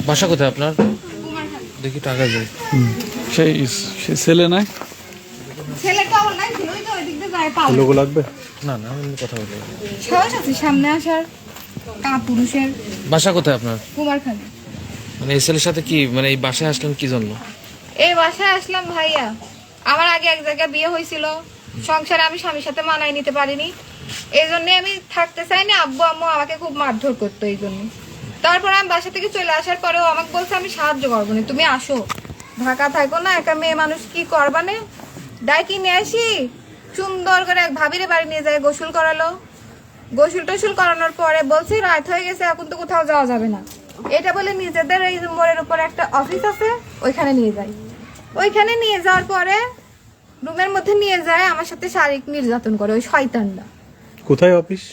বাসা কোথায় আপনার? দেখি টাকা যায়। সেই ছেলে নাই, ছেলেটাও নাই, ছেলেই তো ওইদিক দিয়ে যায় পাও। লোক লাগবে না না, আমি কথা বলি। সাহস আছে সামনে আসার পুরুষের। বাসা কোথায় আপনার? কুমারখালী। মানে এই ছেলের সাথে কি, মানে এই বাসায় আসলেন কি জন্য? এই বাসায় আসলাম ভাইয়া, আমার আগে এক জায়গায় বিয়ে হয়েছিল, সংসারে আমি স্বামীর সাথে মানায় নিতে পারিনি, এই জন্য আমি থাকতে চাইনি। আব্বু আম্মু আমাকে খুব মারধর করতো এই জন্য। তারপর আমি বাসা থেকে চলে আসার পরেও আমাকে বলছে আমি সাহায্য করবো না, তুমি আসো, ঢাকা থাকো না, একা মেয়ে মানুষ কি করবানে। ডাইকি নিয়ে আসি, সুন্দর করে এক ভাবিরে বাড়ি নিয়ে যায়, গোসল করালো। গোসল টোসল করানোর পরে বলছি রাত হয়ে গেছে, এখন তো কোথাও যাওয়া যাবে না। এটা বলে নিজেদের এই মোড়ের উপর একটা অফিস আছে, ওইখানে নিয়ে যাই। ওইখানে নিয়ে যাওয়ার পরে রুমের মধ্যে নিয়ে যায়, আমার সাথে শারীরিক নির্যাতন করে ওই শয়তানটা। কোথায় অফিস?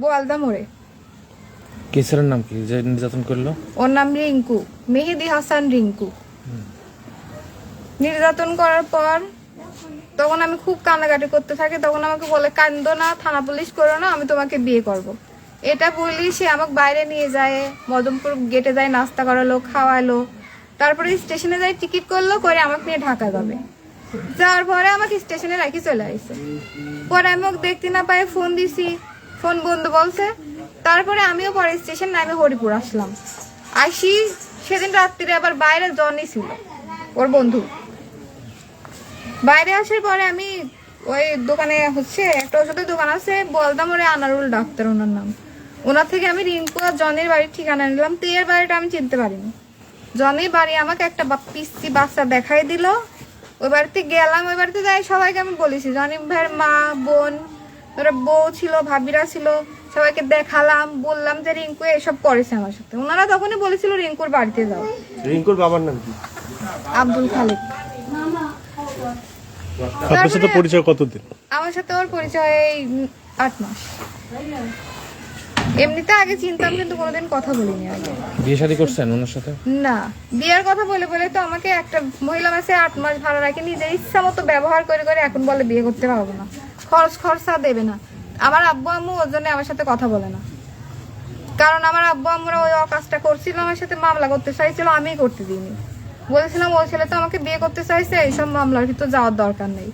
বোয়ালদা মোড়ে। কি ছেলের নাম কি যে নির্যাতন করলো? ওর নাম রিঙ্কু, মেহেদি হাসান রিঙ্কু। নির্যাতন করার পর তখন আমি খুব কান্নাকাটি করতে থাকি, তখন আমাকে বলে কান্দো না, থানা পুলিশ করো না, আমি তোমাকে বিয়ে করব। এটা বলি সে আমাকে বাইরে নিয়ে যায়, মদমপুর গেটে যায়, নাস্তা করালো, খাওয়ালো, তারপরে স্টেশনে যাই, টিকিট করলো, করে আমাকে নিয়ে ঢাকা যাবে। যাওয়ার পরে আমাকে স্টেশনে রাখি চলে আসছে। পরে আমি ওকে দেখতে না পাই, ফোন দিছি, ফোন বন্ধ বলছে। তারপরে আমিও পরে স্টেশন নামে হরিপুর আসলাম। আসি সেদিন রাত্রিরে আবার বাইরে জনি ছিল, ওর বন্ধু। বাইরে আসার পরে আমি ওই দোকানে হচ্ছে একটা ওষুধের দোকান আছে, বলতাম ওরে আনারুল ডাক্তার ওনার নাম, ওনার থেকে আমি রিঙ্কু আর জনির বাড়ির ঠিকানা নিলাম। তো এর বাড়িটা আমি চিনতে পারিনি। জনির বাড়ি আমাকে একটা পিসি বাচ্চা দেখাই দিল, ওই বাড়িতে গেলাম। ওই বাড়িতে যাই সবাইকে আমি বলেছি, জনি ভাইয়ের মা বোন, ওরা বউ ছিল, ভাবিরা ছিল, সবাইকে দেখালাম, বললাম যে রিঙ্কু এসব করেছে আমার সাথে। ওনারা তখনই বলেছিল রিঙ্কুর বাড়িতে যাও। রিঙ্কুর বাবার নাম কি? আব্দুল খালেক। আপনার সাথে পরিচয় কতদিন? আমার সাথে ওর পরিচয় 8 মাস। এমনিতে আগে চিনতাম, কিন্তু কোনোদিন কথা বলিনি আগে। বিয়ে শাদী করছেন ওনার সাথে? না, বিয়ের কথা বলে বলে তো আমাকে একটা মহিলা মাসে 8 মাস ভাড়া রাখে, নিজের ইচ্ছা মতো ব্যবহার করে করে এখন বলে বিয়ে করতে পারবো না, খরচা দেবে না। আমার আব্বু আম্মু ওর জন্য আমার সাথে কথা বলে না, কারণ আমার আব্বু আম্মুরা ওই কাজটা করছিল, আমার সাথে মামলা করতে চাইছিল, আমিই করতে দিইনি। বলেছিলাম ওই ছেলে তো আমাকে বিয়ে করতে চাইছে, এইসব মামলার ভিতর যাওয়ার দরকার নেই।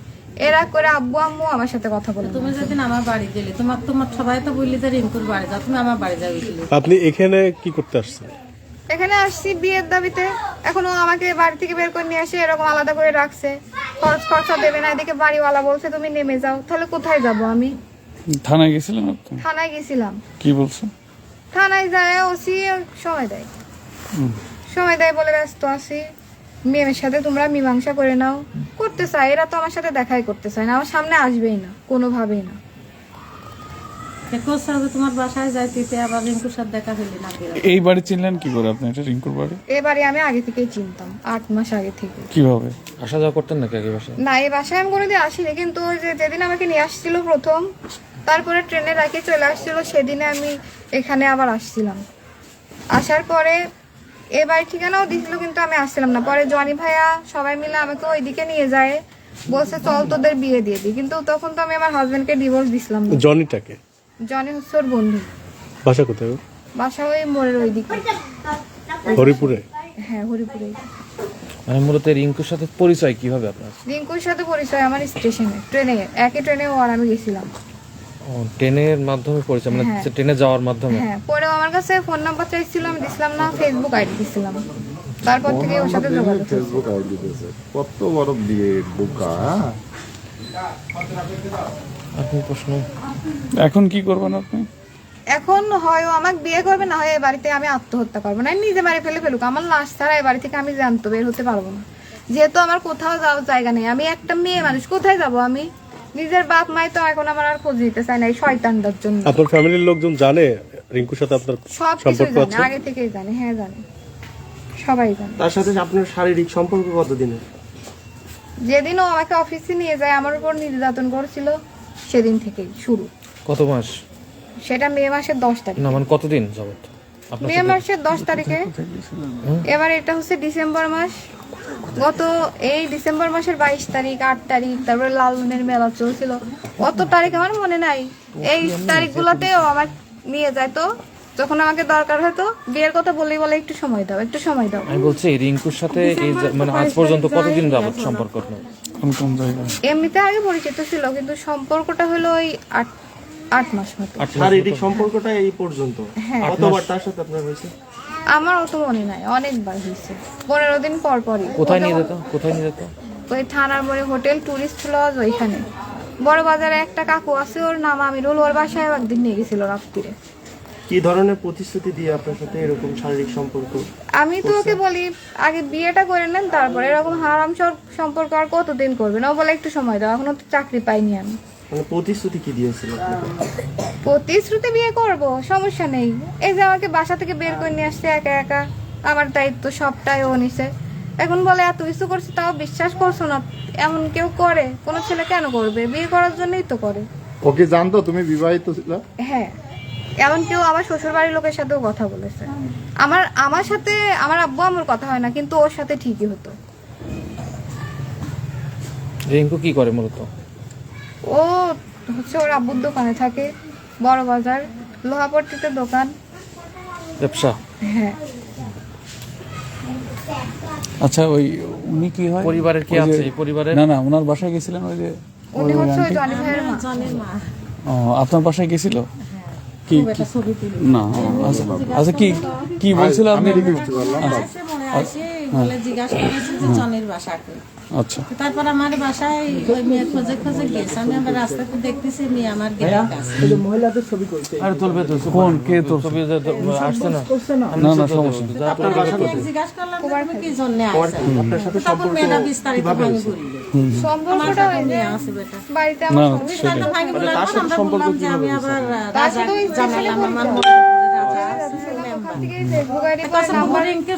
এরা করে আব্বু আম্মু আমার সাথে কথা বলে। তুমি যেদিন আমার বাড়ি গেলে, তোমার সবাই তো বললি যে রিঙ্কুর বাড়ি যাও, তুমি আমার বাড়ি যাবে। আপনি এখানে কি করতে আসছেন? এখানে আসছি বিয়ের দাবিতে। এখনো আমাকে বাড়ি থেকে বের করে নিয়ে আসে, এরকম আলাদা করে রাখছে, খরচা দেবে না। এদিকে বাড়িওয়ালা বলছে তুমি নেমে যাও। তাহলে কোথায় যাব আমি? থানায় গেছিলেন আপনি? থানায় গেছিলাম। কি বলছেন? থানায় যায় ওসি সময় দেয় বলে ব্যস্ত আছি, মেয়ের সাথে তোমরা মীমাংসা করে নাও। করতে চাই, এরা তো আমার সাথে দেখাই করতে চায় না, আমার সামনে আসবেই না, কোনোভাবেই না। তোমার বাসায় যাইতে আবার রিঙ্কুর সাথে দেখা হইলি না? এই বাড়ি চিনলেন কি করে আপনি? এটা রিঙ্কুর বাড়ি? এবারে আমি আগে থেকেই চিনতাম, 8 মাস আগে থেকে। কিভাবে আসা যাওয়া করতেন নাকি আগে বাসায়? না, এই বাসায় আমি কোনোদিন আসিনি, কিন্তু ওই যে যেদিন আমাকে নিয়ে আসছিল প্রথম, তারপরে ট্রেনে রাখি চলে আসছিল, সেদিনে আমি এখানে আবার আসছিলাম। আসার পরে এ বাড়ির ঠিকানাও দিছিল, কিন্তু আমি আসছিলাম না। পরে জনি ভাইয়া সবাই মিলে আমাকে ওইদিকে নিয়ে যায়, বলছে চল তোদের বিয়ে দিয়ে দিই। কিন্তু তখন তো আমি আমার হাজবেন্ডকে ডিভোর্স দিছিলাম না। জনিটাকে? জনি হচ্ছে ওর বন্ধু। বাসা কোথায়? বাসা ওই মোড়ের ওইদিকে। হরিপুরে? হ্যাঁ, হরিপুরে। মানে মূলত রিঙ্কুর সাথে পরিচয় কিভাবে আপনার? রিঙ্কুর সাথে পরিচয় আমার স্টেশনে, ট্রেনে, একই ট্রেনে ও আর আমি গেছিলাম। ও, ট্রেনের মাধ্যমে পরিচয়, মানে হ্যাঁ। ট্রেনে যাওয়ার মাধ্যমে? হ্যাঁ, পরে আমার কাছে ফোন নাম্বার চাইছিল, আমি দিছিলাম না, ফেসবুক আইডি দিছিলাম। তারপর থেকে ওর সাথে যোগাযোগ। ফেসবুক আইডি দিয়েছে, কত বড় বিয়ে বোকা। আপনি প্রশ্ন এখন কি করবেন আপনি? এখন হয় ও আমাকে বিয়ে করবে, না হয় এই বাড়িতে আমি আত্মহত্যা করবো, না নিজে মারি ফেলুক। আমার লাশ ছাড়া এই বাড়ি থেকে আমি জানতো বের হতে পারবো না, যেহেতু আমার কোথাও যাওয়ার জায়গা নেই। আমি একটা মেয়ে মানুষ, কোথায় যাব আমি? নিজের বাপ মাই তো এখন আমার আর খোঁজ নিতে চায় না এই শয়তানটার জন্য। আপনার ফ্যামিলির লোকজন জানে রিঙ্কুর সাথে আপনার সব কিছু সম্পর্ক জানে, আছে? আগে থেকেই জানে। হ্যাঁ জানে, সবাই জানে। তার সাথে আপনার শারীরিক সম্পর্ক কতদিনের? যেদিন ও আমাকে অফিসে নিয়ে যায়, আমার উপর নির্যাতন করেছিল, সেদিন থেকেই শুরু। কত মাস? সেটা মে মাসের 10 তারিখ। না মানে কতদিন যাবত? মে মাসের 10 তারিখে। এবার এটা হচ্ছে ডিসেম্বর মাস। গত এই ডিসেম্বর মাসের 22 তারিখ, 8 তারিখ, তারপরে লালনের মেলা চলছিল, অত তারিখ আমার মনে নাই। এই তারিখগুলোতেও আমার নিয়ে যায়, তো যখন আমাকে দরকার হতো বিয়ের কথা বলেই বলে একটু সময় দাও, একটু সময় দাও। আমি বলছি রিঙ্কুর সাথে এই মানে আজ পর্যন্ত কতদিন যাবত সম্পর্ক আপনার? এমনিতে আগে পরিচিত ছিল, কিন্তু সম্পর্কটা হলো ওই 8 মাস মতো। শারীরিক সম্পর্কটা এই পর্যন্ত হ্যাঁ। কতবার তার সাথে আপনার হয়েছে? আমার অত মনে নাই, অনেকবার হয়েছে, 15 দিন পর পরই। কোথায় নিয়ে যেত? কোথায় নিয়ে যেত? ওই থানার মোড়ে হোটেল টুরিস্ট লজ, ওইখানে বড় বাজারে একটা কাকু আছে, ওর নাম আমিরুল, ওর বাসায় একদিন নিয়ে গেছিল রাত্রিরে। কি ধরনের প্রতিশ্রুতি দিয়ে আপনার সাথে এরকম শারীরিক সম্পর্ক? আমি তো ওকে বলি আগে বিয়েটা করে নেন, তারপরে এরকম হারাম সম্পর্ক আর কতদিন করবেন। ও বলে একটু সময় দাও, এখনো তো চাকরি পাইনি আমি। মানে প্রতিশ্রুতি কি দিয়েছিল আপনাকে? প্রতিশ্রুতি বিয়ে করব, সমস্যা নেই, এই যে আমাকে বাসা থেকে বের করে নিয়ে আসছে একা একা, আমার দায়িত্ব সবটাই ও নিছে। এখন বলে এত কিছু করছে তাও বিশ্বাস করছো না। এমন কেউ করে? কোনো ছেলে কেন করবে? বিয়ে করার জন্যই তো করে। ওকে জানতো তুমি বিবাহিত ছিল? হ্যাঁ, এমন কেউ আমার শ্বশুর বাড়ির লোকের সাথেও কথা বলেছে। আমার সাথে আমার আব্বু আমার কথা হয় না, কিন্তু ওর সাথে ঠিকই হতো। রিঙ্কু কি করে মূলত? ও হচ্ছে ওর আব্বুর দোকানে থাকে, বড় বাজার লোহাপট্টিতে দোকান। ব্যবসা? হ্যাঁ। আচ্ছা, ওই উনি কি হয়? পরিবারের কি আছে? এই পরিবারের না না, ওনার বাসায় গেছিলেন ওই যে উনি হচ্ছে ওই জনি ভাইয়ের মা। জনের মা ও, আপনার বাসায় গেছিল কি? খুব একটা ছবি তুলি না, আচ্ছা আচ্ছা, কি কি বলছিল আপনি? আসে মনে আসে বলে জিজ্ঞাসা করেছে যে জনের বাসা কে। আচ্ছা, তারপর আমার বাসায় ওই মেয়ে খোঁজে খোঁজে গেছে, আমি আবার রাস্তাতে দেখতেছি মেয়ে আমার গেটের কাছে। আরে তুলবে তো কোন কে তোর? ছবি আসছে না? না না, সমস্যা নেই। আপনার বাসা কোথায়? জিজ্ঞাসা করলাম যে তুমি কি জন্য আসছো? আপনার সাথে তখন সম্পর্ক মেয়েটা বিস্তারিত ভাঙে বলল সম্পর্কটা ওই যে মেয়ে আছে বেটা বাড়িতে না, আমার বিস্তারিত ভাঙে বলার পর আমরা বললাম যে আমি আবার তার রাজা সাথে ওই জানালাম ছেলে আমার বলতো। রাজা আছে মেম্বার। থেকে ফেসবুক আইডি করে আচ্ছা, নাম্বার রিঙ্কু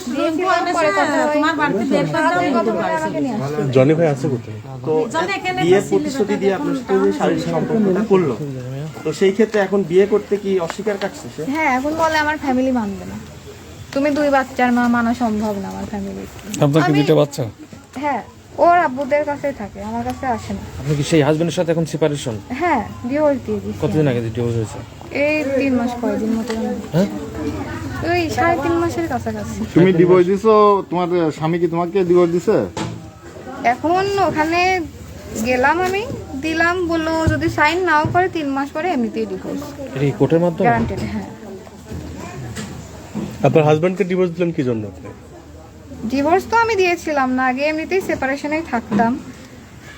পরে কথা হয়। তোমার বাড়িতে বের করে দাও, রিঙ্কুর বাড়ি চলে যাও। জনি ভাই আছে কোথায়? তো জনে এখানে বিয়ের তো প্রতিশ্রুতি দিয়ে আপনার সাথে যে শারীরিক সম্পর্কটা করলো, তো সেই ক্ষেত্রে এখন বিয়ে করতে কি অস্বীকার কাটছে সে? হ্যাঁ, এখন বলে আমার ফ্যামিলি মানবে না, তুমি 2 বাচ্চার মা, মানা সম্ভব না আমার ফ্যামিলি। আপনার কি 2টা বাচ্চা? হ্যাঁ, ওর আব্বুদের কাছেই থাকে, আমার কাছে আসে না। আপনি কি সেই হাজবেন্ডের সাথে এখন সেপারেশন? হ্যাঁ, ডিভোর্স দিয়ে দিচ্ছি। কতদিন আগে ডিভোর্স হয়েছে? এই 3 মাস কয়দিন মতো হ্যাঁ? ওই 3.5 মাসের কাছাকাছি। তুমি ডিভোর্স দিছো? তোমার স্বামী কি তোমাকে ডিভোর্স দিছে? এখন ওখানে গেলাম, আমি দিলাম, বললো যদি সাইন নাও করে 3 মাস পরে এমনিতেই ডিভোর্স এটা কি কোর্টের মাধ্যমে? গ্যারান্টেড। হ্যাঁ, আপনার হাজবেন্ডকে ডিভোর্স দিলেন কি জন্য আপনি? ডিভোর্স তো আমি দিয়েছিলাম না, আগে এমনিতেই সেপারেশনেই থাকতাম।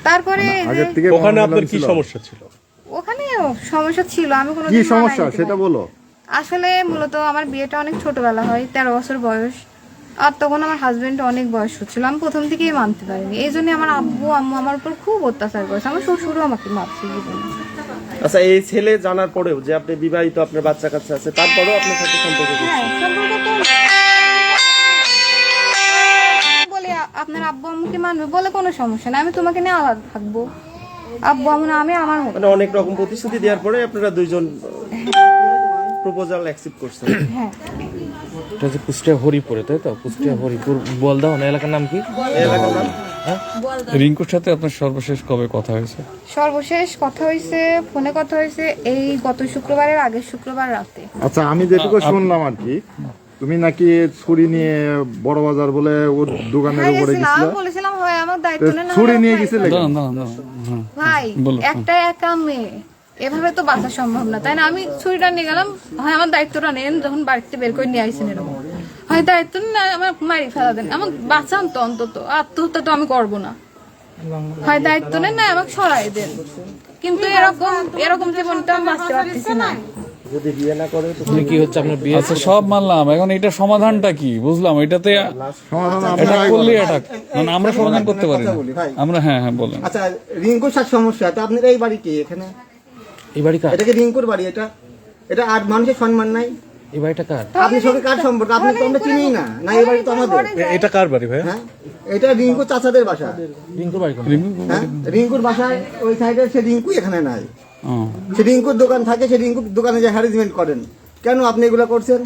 তারপরে এই যে আগের থেকে ওখানে মনোমালিন্য আপনার কি ছিল? সমস্যা ছিল? ওখানে সমস্যা ছিল, আমি কোনো কি সমস্যা সেটা বলো। আসলে মূলত আমার বিয়েটা অনেক ছোটবেলা হয়, 13 বছর বয়স, আর তখন আমার হাজবেন্ড অনেক বয়স হচ্ছিল। আমি প্রথম থেকেই মানতে পারিনি, এই জন্য আমার আব্বু আম্মু আমার উপর খুব অত্যাচার করেছে, আমার শ্বশুরও আমাকে মারছে জীবনে। আচ্ছা, এই ছেলে জানার পরেও যে আপনি বিবাহিত, আপনার বাচ্চা কাচ্চা আছে, তারপরেও আপনার সাথে সম্পর্ক করছে? হ্যাঁ, সম্পর্ক করলো। বলে আপনার আব্বু আম্মুকে মানবে, বলে কোনো সমস্যা না, আমি তোমাকে নিয়ে আলাদা থাকবো, আব্বু আম্মু না, আমি আমার মতো। মানে অনেক রকম প্রতিশ্রুতি দেওয়ার পরে আপনারা দুইজন প্রপোজাল অ্যাকসেপ্ট করছেন? হ্যাঁ, এটা হচ্ছে কুষ্টিয়া হরিপুরে, তাই তো? কুষ্টিয়া হরিপুর বলদা এলাকার নাম কি? এই এলাকার নাম? রিঙ্কুর সাথে আপনার সর্বশেষ কবে কথা হয়েছে? সর্বশেষ কথা হয়েছে, ফোনে কথা হয়েছে এই গত শুক্রবারের আগের শুক্রবার রাতে। আচ্ছা, আমি যেটুকু শুনলাম আর কি, তুমি নাকি ছুরি নিয়ে বড় বাজার বলে ওর দোকানের হ্যাঁ, উপরে গেছিলাম, গেছিলে? বলেছিলাম হয় আমার দায়িত্ব নেন, ছুরি নিয়ে গেছিলে? দাঁড়ান দাঁড়ান দাঁড়ান, হ্যাঁ ভাই বলো। একটা একা মেয়ে, এভাবে তো বাঁচা সম্ভব না, তাই না? আমি ছুরিটা নিয়ে গেলাম, হয় আমার দায়িত্বটা নেন, যখন বাড়িতে বের করে নিয়ে আইসেন এরকম, হয় দায়িত্ব না আমার মারি ফেলা দেন, আমার বাঁচান তো অন্তত, আত্মহত্যা তো আমি করবো না, হয় দায়িত্ব নেন না আমাকে সরাই দেন। কিন্তু এরকম জীবনটা আমি বাঁচতে পারতেছি না। যদি বিয়ে না করে তো কি হচ্ছে আপনার বিয়ে? আচ্ছা, সব মানলাম, এখন এটা সমাধানটা কি বুঝলাম? এটাতে সমাধান এটা করলে এটা মানে আমরা সমাধান করতে পারি না আমরা। হ্যাঁ হ্যাঁ, বলেন। আচ্ছা, রিঙ্কুর সাথে সমস্যা, তো আপনার এই বাড়ি কি এখানে? এই বাড়ি কার? এটা কি রিঙ্কুর বাড়ি? এটা আর মানুষের সম্মান নাই? এই বাড়িটা কার? আপনি সঙ্গে কার সম্পর্ক? আপনি তো আমরা চিনি না, না এই বাড়ি তো আমাদের। এটা কার বাড়ি ভাই? হ্যাঁ, এটা রিঙ্কুর চাচাদের বাসা। রিঙ্কুর বাড়ি কোন? হ্যাঁ, রিঙ্কুর বাসায় ওই সাইডে, সে রিঙ্কু এখানে নাই। ও, সে রিঙ্কুর দোকান থাকে, সে রিঙ্কুর দোকানে যে হ্যারাসমেন্ট করেন, কেন আপনি এগুলো করছেন?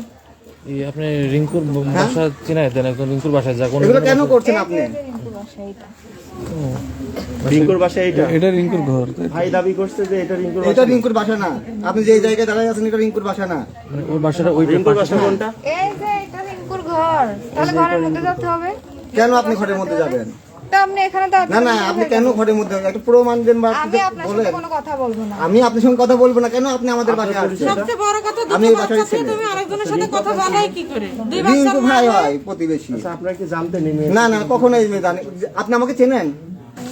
এই আপনি রিঙ্কুর বাসা চিনাই দেন, একজন রিঙ্কুর বাসায় যা কোন এগুলো কেন করছেন আপনি? রিঙ্কুর বাসা এটা। রিঙ্কুর বাসা এইটা এটা রিঙ্কুর ঘর তাই তো? ভাই দাবি করছে যে এটা রিঙ্কুর এটা বাসা রিঙ্কুর বাসা না, আপনি যে জায়গায় দাঁড়ায় আছেন এটা রিঙ্কুর বাসা না। মানে ওর বাসাটা ওই রিঙ্কুর বাসা কোনটা এই যে এটা রিঙ্কুর ঘর, তাহলে ঘরের মধ্যে যেতে হবে। কেন আপনি ঘরের মধ্যে যাবেন? তা আপনি এখানে দাঁড়াতে না না, আপনি কেন ঘরের মধ্যে যাবেন? একটা প্রমাণ দেন বা আমি আপনার সাথে বলেন। কোনো কথা বলবো না। আমি আপনার সঙ্গে কথা বলবো না, কেন আপনি আমাদের বাসায় আসছেন? সবচেয়ে বড় কথা, আমি দুটো এই বাসায় বাচ্চা দিয়ে ছেলে। তুমি আরেকজনের সাথে কথা বলাই কি করে? দুই বাচ্চার রিঙ্কু মা ভাই হয়ে- হয় প্রতিবেশী। আচ্ছা আপনারা কি জানতেন এই মেয়ে না না, কখনোই আমি জানি। আপনি আমাকে চেনেন?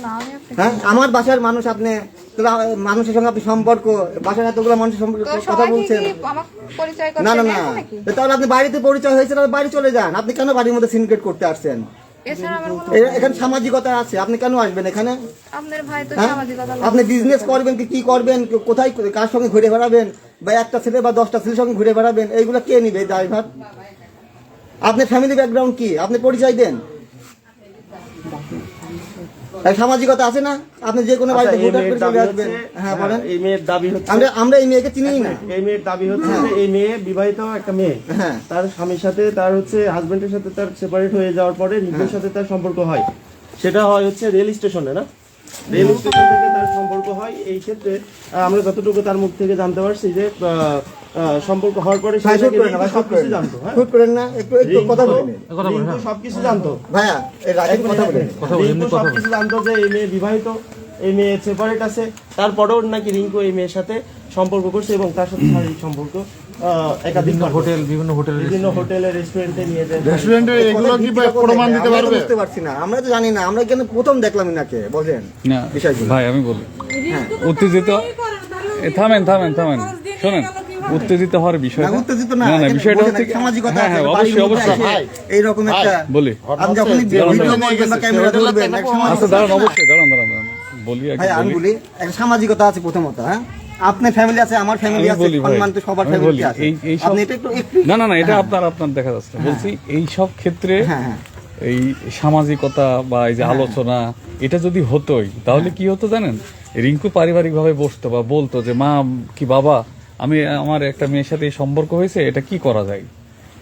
না, আমি আপনাকে- হ্যাঁ, আমার বাসার মানুষ আপনি, তাহলে মানুষের সঙ্গে আপনি সম্পর্ক, বাসার এতগুলো মানুষের সম্পর্কে তো কথা সবাই কি বলছেন। আমার পরিচয় করতে না না না, চাইছে নাকি? তাহলে আপনি বাড়িতে পরিচয় হয়েছে, তাহলে বাড়ি চলে যান। আপনি কেন বাড়ির মধ্যে সিনক্রেট করতে আসছেন? এছাড়া আমার কোনো এখানে সামাজিকতা আছে, আপনি কেন আসবেন এখানে? আপনার ভাই তো হ্যাঁ? সামাজিকতা আপনি বিজনেস করবেন কি করবেন, কোথায় কার সঙ্গে ঘুরে বেড়াবেন, বা একটা ছেলে বা 10টা ছেলের সঙ্গে ঘুরে বেড়াবেন, এইগুলো কে নিবে ড্রাইভার? আপনার ফ্যামিলি ব্যাকগ্রাউন্ড কি, আপনি পরিচয় দেন। আর সামাজিকতা আছে না, আপনি যে কোনো বাড়িতে আচ্ছা, এই ভোটার মেয়ের করে দাবি চলে হচ্ছে আসবেন। হ্যাঁ বলেন। এই মেয়ের দাবি হচ্ছে আমরা এই মেয়েকে চিনিই না। এই মেয়ের দাবি হচ্ছে যে এই মেয়ে বিবাহিত একটা মেয়ে হ্যাঁ। তার স্বামীর সাথে তার হচ্ছে হাজবেন্ডের সাথে তার সেপারেট হয়ে যাওয়ার পরে রিঙ্কুর সাথে তার সম্পর্ক হয়, সেটা হয় হচ্ছে রেল স্টেশনে না, রেল স্টেশন থেকে তার সম্পর্ক হয়। এই ক্ষেত্রে আমরা যতটুকু তার মুখ থেকে জানতে পারছি যে সম্পর্ক হওয়ার পরে সে ভাই, শুট নাকি করেন না, ভাই, রিঙ্কু শুট করেন সবকিছু না। জানতো। হ্যাঁ, শুট করেন না, একটু কথা বলেন। রিঙ্কু সবকিছু জানতো, ভাইয়া, এই রাগের কথা বলেন। রিঙ্কু সবকিছু জানতো যে এই মেয়ে বিবাহিত, এই মেয়ে সেপারেট আছে, তারপরেও নাকি রিঙ্কু এই মেয়ের সাথে সম্পর্ক করছে এবং তার সাথে শারীরিক সম্পর্ক একাধিক হোটেল, বিভিন্ন হোটেলের বিভিন্ন হোটেলে রেস্টুরেন্টে নিয়ে যায়। রেস্টুরেন্টে এগুলো কি প্রমাণ দিতে আমরা তো পারবে? বুঝতে পারছি না, আমরা তো জানি না, আমরা কেন প্রথম দেখলাম নাকি বলেন না বিষয়গুলো। ভাই আমি বলি হ্যাঁ। উত্তেজিত থামেন শোনেন, উত্তেজিত হওয়ার বিষয় না, উত্তেজিত না, না এখানে বিষয়টা বলছেন হচ্ছে একটা সামাজিকতা হ্যাঁ আছে, হ্যাঁ বাড়ির অবশ্যই মধ্যে অবশ্যই এসে এইরকম একটা বলি আপনি যখন ভিডিও করবেন বা ক্যামেরা ধরবেন, একটা আচ্ছা সামাজিকতা দাঁড়ান আছে না? অবশ্যই দাঁড়ান বলি আগে ভাই আমি বলি বলি, একটা সামাজিকতা আছে প্রথমত। হ্যাঁ, আপনার ফ্যামিলি আছে, আমার ফ্যামিলি আমি আছে, বলি ভাই, সম্মান তো সবার আমি ফ্যামিলি বলি, আছে। এই সব- আপনি এটা একটু না এটা আপনার দেখা যাচ্ছে না। বলছি এই সব ক্ষেত্রে হ্যাঁ হ্যাঁ এই সামাজিকতা বা এই যে আলোচনা এটা যদি হতোই তাহলে কি হতো জানেন, রিঙ্কু পারিবারিক ভাবে বসতো বা বলতো যে মা কি বাবা আমি আমার একটা মেয়ের সাথে এই সম্পর্ক হয়েছে, এটা কি করা যায়,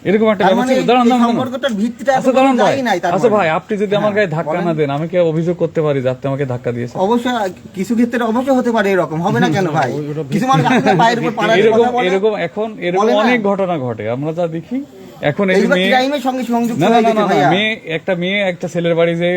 এরকম একটা তার ব্যাপার মানে ছিল। এই দাঁড়ান সম্পর্কটার ভিত্তিটা আচ্ছা এত দাঁড়ান ভাই, যাই নাই তার আচ্ছা মানে। ভাই আপনি যদি আমার গায়ে ধাক্কা না দেন আমি কি অভিযোগ করতে পারি যে আপনি আমাকে ধাক্কা দিয়েছেন? অবশ্যই কিছু ক্ষেত্রে অবশ্যই হতে পারে, এরকম হবে না কেন ভাই? কিছু মানুষ আপনার পায়ের উপর পাড়া দিয়ে কথা বলে। এরকম এখন এরকম বলে না? অনেক ঘটনা ঘটে, আমরা যা দেখি এখন এই যে এইগুলো মেয়ে ক্রাইমের সঙ্গে সংযুক্ত না হয়ে গেছে ভাইয়া। মেয়ে একটা ছেলের বাড়ি যে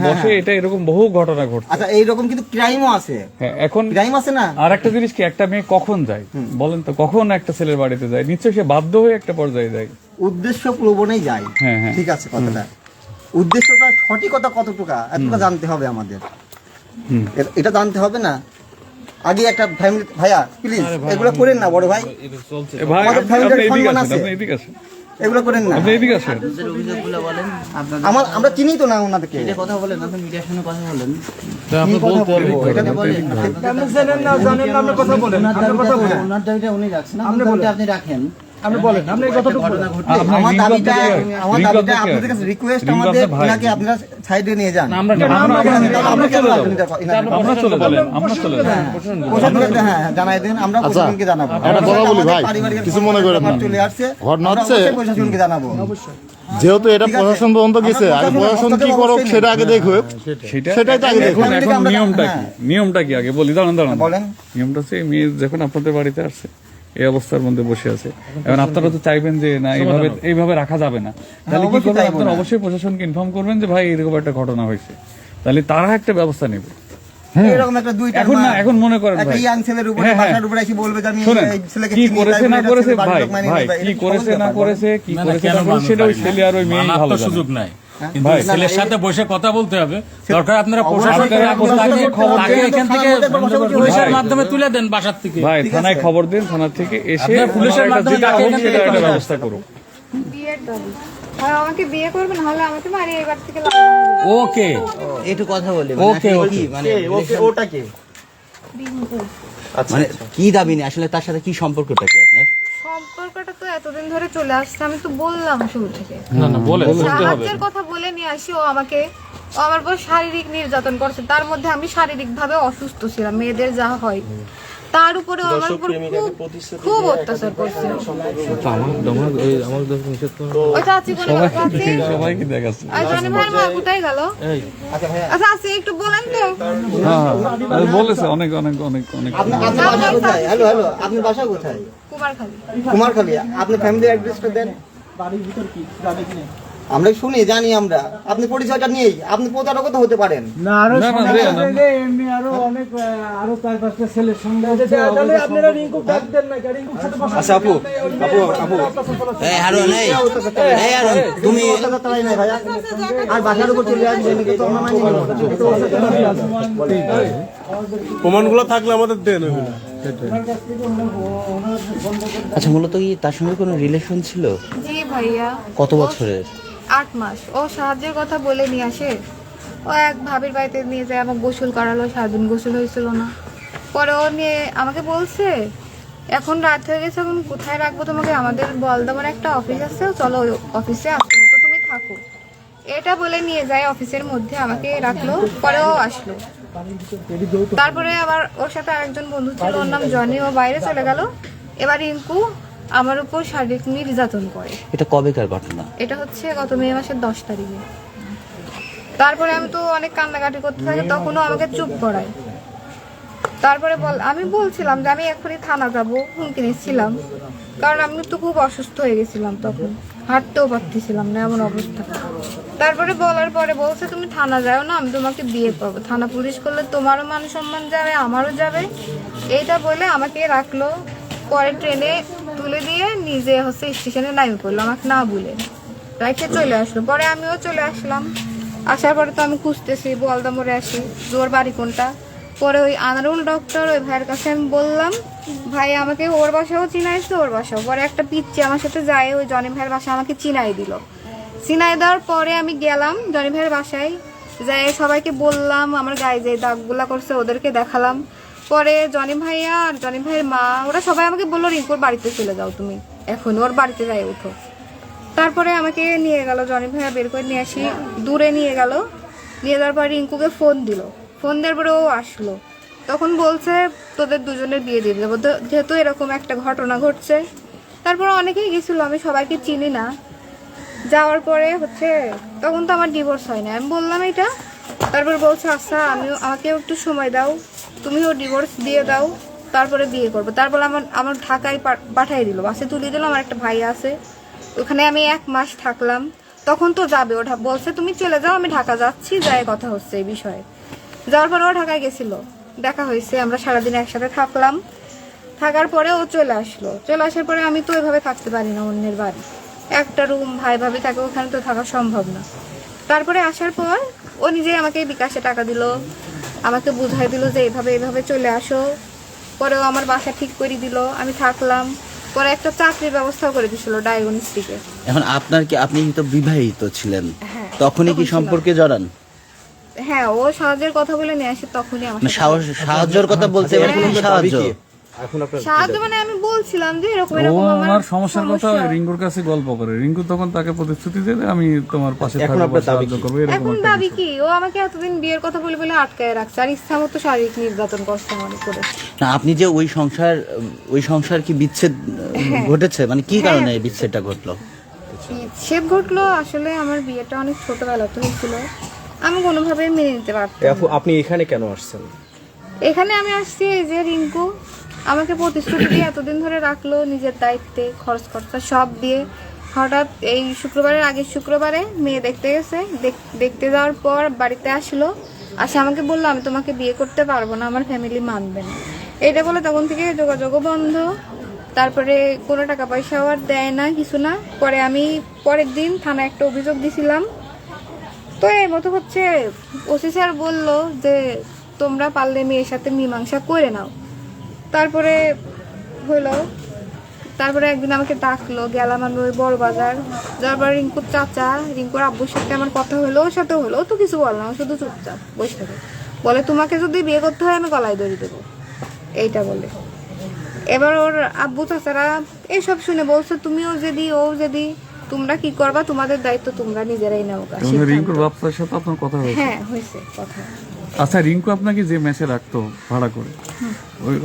বসে, এটা এরকম বহু ঘটনা ঘটছে। আচ্ছা, এইরকম কিন্তু ক্রাইমও আছে, হ্যাঁ এখন ক্রাইম আছে না? আর একটা জিনিস কি, একটা মেয়ে কখন যায় বলেন তো, কখন একটা ছেলের বাড়িতে যায়? নিশ্চয়ই সে বাধ্য হয়ে একটা পর্যায়ে যায়। উদ্দেশ্য প্রবণেই যায়। হ্যাঁ, হ্যাঁ। ঠিক আছে কথাটা, উদ্দেশ্যটা সঠিকতা কতটুকু এতটা জানতে হবে আমাদের, এটা জানতে হবে না আগে একটা ফ্যামিলি। ভাইয়া প্লিজ এগুলো করেন না বড় ভাই, এ ভাই আমাদের আপনি family-র এদিকে সম্মান আসেন, আছে। আপনি এদিকে আসেন, এগুলো করেন না। আপনি এদিকে আসেন। আমরা চিনি তো না ওনাদেরকে। কথা বলেন, আপনি মিডিয়ার সামনে কথা বলেন। কি কথা বলবো এটা তো বলেন। ওনার দাবিটা উনি রাখছেন, আপনার দাবিটা আপনি রাখেন। আপনার আমার রিঙ্কু দাবিটা আপনার আমার কে? দাবিটা রিঙ্কু আপনাদের কাছে রিকোয়েস্ট, রিঙ্কু আমাদের আপনার ভাই। ওনাকে আপনারা সাইডে নিয়ে যান। আমরা চলে যাবেন, আমরা চলে যাবেন। প্রশাসনকে হ্যাঁ জানাই দেন, আমরা প্রশাসনকে জানাবো। একটা কথা বলি ভাই, পারিবারিক কিছু মনে করেন না। ব্যাপার চলে আসছে, ঘটনা আমরা হচ্ছে- অবশ্যই প্রশাসনকে জানাবো। যেহেতু এটা ঠিক আছে। প্রশাসন পর্যন্ত গেছে, আমরা আর প্রশাসন কি প্রশাসনকে করুক অবশ্যই সেটা আগে দেখুক। সেটাই তো আগে দেখুন। এখন এখন নিয়মটা কি, নিয়মটা কি আগে বলি, দাঁড়ান বলেন। নিয়মটা হচ্ছে এই মেয়ে যখন আপনাদের বাড়িতে আসছে এই অবস্থার মধ্যে বসে আছে, এখন আপনারা তো চাইবেন যে না এইভাবে রাখা যাবে না, তাহলে কি অবশ্যই করবেন? চাইবো আপনারা না। অবশ্যই প্রশাসনকে ইনফর্ম করবেন যে ভাই এরকম একটা ঘটনা হয়েছে, তাহলে তারা একটা ব্যবস্থা নেবে। এরকম একটা দুইটা এখন না, এখন মনে করেন একটা ভাই, ইয়াং ছেলের উপরে হ্যাঁ, হ্যাঁ। বাসার উপরে এসে বলবে যে আমি শোনেন, এই ছেলেকে কি চিনি, করেছে তাই না বলে করেছে এটা ভাই, বাড়ির লোক মানিয়ে ভাই নেবে। কি এটা করেছে সহজ না ব্যাপার, করেছে, কি করেছে না করেছে সেটা ওই ছেলে আর ওই মেয়ে মানার ভালো তো জানে। সুযোগ নাই, কিন্তু ভাই, ছেলের সাথে বসে কথা বলতে হবে। দরকার আপনারা অবশ্যই প্রশাসনকে আপনারা তাকে খবর তাকে দেন, এখান থেকে বসাবসি পুলিশের ভাই। মাধ্যমে তুলে দেন বাসার থেকে। ভাই থানায় খবর দিন, থানা থেকে এসে আপনার পুলিশের ওনারা মাধ্যমে যেটা তাকে হোক এখান সেটা থেকে একটা তুলে ব্যবস্থা করুক। বিয়ের দাবি হয়, আমাকে বিয়ে করবে, না হলে আমাকে মারিয়ে এবার থেকে লাগানো ওকে একটু কথা বলি, ওকে, আসলে ওকে। কি মানে ওকে, ওটা কে? মানে কি দাবি নেই আসলে, তার সাথে কি সম্পর্কটা কি আপনার? সম্পর্কটা তো এতদিন ধরে চলে আসছে, আমি তো বললাম শুরু থেকে। না না বলে সাহায্যের কথা বলে নিয়ে আসি, ও আমার উপর শারীরিক নির্যাতন করছে, তার মধ্যে আমি শারীরিক ভাবে অসুস্থ ছিলাম, মেয়েদের যা হয় তার উপরে আমার দর্শক উপর প্রেমিকাকে প্রতিশ্রুতি খুব দিয়ে অত্যাচার করছে। তো আমার দোষ নিষেধ করো। ওই চাচি কোনে গেল? চাচি সবাইকে দেখাচ্ছে। আর জনি ভাইয়ের মা কোথায় গেল? আচ্ছা আচ্ছা একটু বলেন তো। হ্যাঁ বলেছে অনেক অনেক অনেক অনেক আপনার বাসা কোথায়? হ্যালো হ্যালো, আপনার বাসা কোথায়? কুমারখালী। কুমারখালী। আপনি ফ্যামিলি অ্যাড্রেসটা দেন। আমরা শুনি, জানি আমরা। আপনি পরিচয়টা নিয়েই আপনি প্রতারক তো হতে পারেন। না না রে, না। এমনি আরো অনেক আরো 4-5টা ছেলের সঙ্গে তাহলে আপনারা রিঙ্কু ডাক দেন না, রিঙ্কুর সাথে বসা। আচ্ছা আপু এই হারুন, এই হারুন, তুমি তাই না ভাইয়া? আর বাসার উপর চলে আসবেন তো আমরা মানি না। প্রমাণগুলো থাকলে আমাদের দেন ওইগুলো। আচ্ছা, মূলত কি তার সঙ্গে কোনো রিলেশন ছিল? জি ভাইয়া। কত বছরের? 8 মাস। ও সাহায্যের কথা বলে নিয়ে আসে। ও এক ভাবির বাড়িতে নিয়ে যায়, আমাকে গোসল করালো, 7 দিন গোসল হয়েছিল না। পরে ও নিয়ে আমাকে বলছে এখন রাত হয়ে গেছে, এখন কোথায় রাখবো তোমাকে, আমাদের বলদাবার একটা অফিস আছে, চলো ওই অফিসে আসো, তো তুমি থাকো। এটা বলে নিয়ে যায় অফিসের মধ্যে, আমাকে রাখলো। পরে ও আসলো। তারপরে আবার ওর সাথে আরেকজন বন্ধু ছিল, ওর নাম জনি, ও বাইরে চলে গেল। এবার রিঙ্কু আমার উপর শারীরিক নির্যাতন করে। এটা কবেকার ঘটনা? এটা হচ্ছে গত মে মাসের 10 তারিখে। তারপরে আমি তো অনেক কান্নাকাটি করতে থাকি, তখনও আমাকে চুপ করায়। তারপরে আমি বলছিলাম যে আমি এখনই থানা যাবো, হুমকি নিচ্ছিলাম, কারণ আমি তো খুব অসুস্থ হয়ে গেছিলাম, তখন হাঁটতেও পারতেছিলাম না, এমন অবস্থা। তারপরে বলার পরে বলছে তুমি থানা যাও না, আমি তোমাকে বিয়ে করবো, থানা পুলিশ করলে তোমারও মান সম্মান যাবে, আমারও যাবে। এইটা বলে আমাকে রাখলো। পরে ট্রেনে তুলে দিয়ে নিজে হচ্ছে স্টেশনে নামি পড়লো, আমাকে না বলে রাইখে চলে আসলো। পরে আমিও চলে আসলাম। আসার পরে তো আমি খুঁজতেছি, বলদা মোড়ে আসি, ওর বাড়ি কোনটা। পরে ওই আনারুল ডক্টর ওই ভাইয়ের কাছে আমি বললাম, ভাই আমাকে ওর বাসাও চিনাইছে, ওর বাসাও। পরে একটা পিচ্ছি আমার সাথে যায়, ওই জনি ভাইয়ের বাসা আমাকে চিনাই দিল। চিনাই দেওয়ার পরে আমি গেলাম জনি ভাইয়ের বাসায়, যাই সবাইকে বললাম আমার গায়ে যে দাগগুলা করছে ওদেরকে দেখালাম। পরে জনি ভাইয়া আর জনি ভাইয়ের মা ওরা সবাই আমাকে বললো রিঙ্কুর বাড়িতে চলে যাও তুমি, এখন ওর বাড়িতে যাই উঠো। তারপরে আমাকে নিয়ে গেল জনি ভাইয়া, বের করে নিয়ে আসি, দূরে নিয়ে গেল। নিয়ে যাওয়ার পর রিঙ্কুকে ফোন দিল। ফোন দেওয়ার পরে ও আসলো, তখন বলছে তোদের দুজনের বিয়ে দিয়ে দেবো, যেহেতু এরকম একটা ঘটনা ঘটছে। তারপরে অনেকেই গেছিলো, আমি সবাইকে চিনি না। যাওয়ার পরে হচ্ছে তখন তো আমার ডিভোর্স হয় না, আমি বললাম এটা। তারপর বলছে আচ্ছা আমাকে একটু সময় দাও, তুমিও ডিভোর্স দিয়ে দাও, তারপরে বিয়ে করবো। তারপরে আমার ঢাকায় পাঠিয়ে দিল, বাসে তুলে দিল। আমার একটা ভাই আছে, ওখানে আমি 1 মাস থাকলাম। তখন তো যাবে, ওটা বলছে তুমি চলে যাও, আমি ঢাকা যাচ্ছি, যাই কথা হচ্ছে এই বিষয়ে। যাওয়ার পরে ও ঢাকায় গেছিল, দেখা হয়েছে, আমরা সারাদিন একসাথে থাকলাম। থাকার পরে ও চলে আসলো। চলে আসার পরে আমি তো এভাবে থাকতে পারি না, অন্যের বাড়ি একটা রুম ভাই ভাবি থাকে, ওখানে তো থাকা সম্ভব না। তারপরে আসার পর ও নিজে আমাকে বিকাশে টাকা দিল, আমাকে বুঝাই দিল যে এইভাবে চলে আসো। পরে ও আমার বাসা ঠিক করে দিল, আমি থাকলাম। পরে একটা চাকরির ব্যবস্থাও করে দিছিল ডায়াগনস্টিকে। এখন আপনি তো বিবাহিত ছিলেন, হ্যাঁ, তখনই কি সম্পর্কে জড়ান? হ্যাঁ, ও সাহায্যের কথা বলে নিয়ে আসে, তখনই আমার সাহায্যের কথা বলতে এবার কোন সাহায্য? সাহায্য মানে আমি বলছিলাম যে এরকম ও এরকম আমার সমস্যার কথা রিঙ্কুর কাছে গল্প করে, রিঙ্কু তখন তাকে প্রতিশ্রুতি দেয় আমি তোমার পাশে থাকবো, সাহায্য করবো, এরকম এখন একটা দাবি বিষয়। কি ও আমাকে এতদিন বিয়ের কথা বলে বলে আটকায় রাখছে, আর ইচ্ছা মতো শারীরিক নির্যাতন করছে আমার উপরে। না, আপনি যে ওই সংসার কি বিচ্ছেদ ঘটেছে, মানে কি কারণে এই বিচ্ছেদটা ঘটলো? বিচ্ছেদ ঘটলো আসলে আমার বিয়েটা অনেক ছোটবেলাতে হয়েছিল, আমি কোনোভাবে মেনে নিতে পারতাম না। আপনি এখানে কেন আসছেন? এখানে আমি আসছি এই যে রিঙ্কু আমাকে প্রতিশ্রুতি দিয়ে এতদিন ধরে রাখলো, নিজের দায়িত্বে খরচ খরচা সব দিয়ে। হঠাৎ এই শুক্রবারের আগের শুক্রবারে মেয়ে দেখতে গেছে, দেখতে যাওয়ার পর বাড়িতে আসলো, আসে আমাকে বললো আমি তোমাকে বিয়ে করতে পারবো না, আমার ফ্যামিলি মানবে না। এইটা বলে তখন থেকে যোগাযোগও বন্ধ। তারপরে কোনো টাকা পয়সাও আর দেয় না, কিছু না। পরে আমি পরের দিন থানায় একটা অভিযোগ দিছিলাম। তো এর মতো হচ্ছে ওসি স্যার বললো যে তোমরা পারলে মেয়ের সাথে মীমাংসা করে নাও। তারপরে হলো, তারপরে একদিন আমাকে ডাকলো, গেলাম আমি ওই বড় বাজার। যাওয়ার পর রিঙ্কুর চাচা, রিঙ্কুর আব্বুর সাথে আমার কথা হলো, ওর সাথে হলো, ও তো কিছু বল না, শুধু চুপচাপ বসে থাকে। বলে তোমাকে যদি বিয়ে করতে হয় আমি গলায় দড়ি দেবো, এইটা বলে। এবার ওর আব্বু চাচারা এইসব শুনে বলছে তুমিও যদি ও যদি, তোমরা কি করবা, তোমাদের দায়িত্ব তোমরা নিজেরাই নাও। রিঙ্কুর বাচ্চার সাথে আপনার কথা হয়েছে? হ্যাঁ হয়েছে কথা। আচ্ছা রিঙ্কু আপনাকে যে মেসে রাখতো ভাড়া করে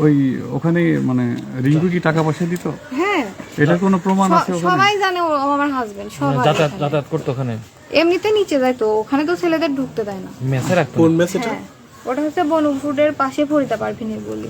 ওই ওখানে মানে রিঙ্কু কি টাকা পয়সা দিত? হ্যাঁ, এটার কোনো প্রমাণ আছে ওখানে? সবাই জানে ও আমার হাজবেন্ড, সবাই যাতায়াত করতো ওখানে, এমনিতে নিচে যায় তো, ওখানে তো ছেলেদের ঢুকতে দেয় না। মেসে রাখতো? কোন মেসেজটা? হ্যাঁ, ওটা হচ্ছে বনু ফুডের পাশে ফরিদা পারভিনের বলি।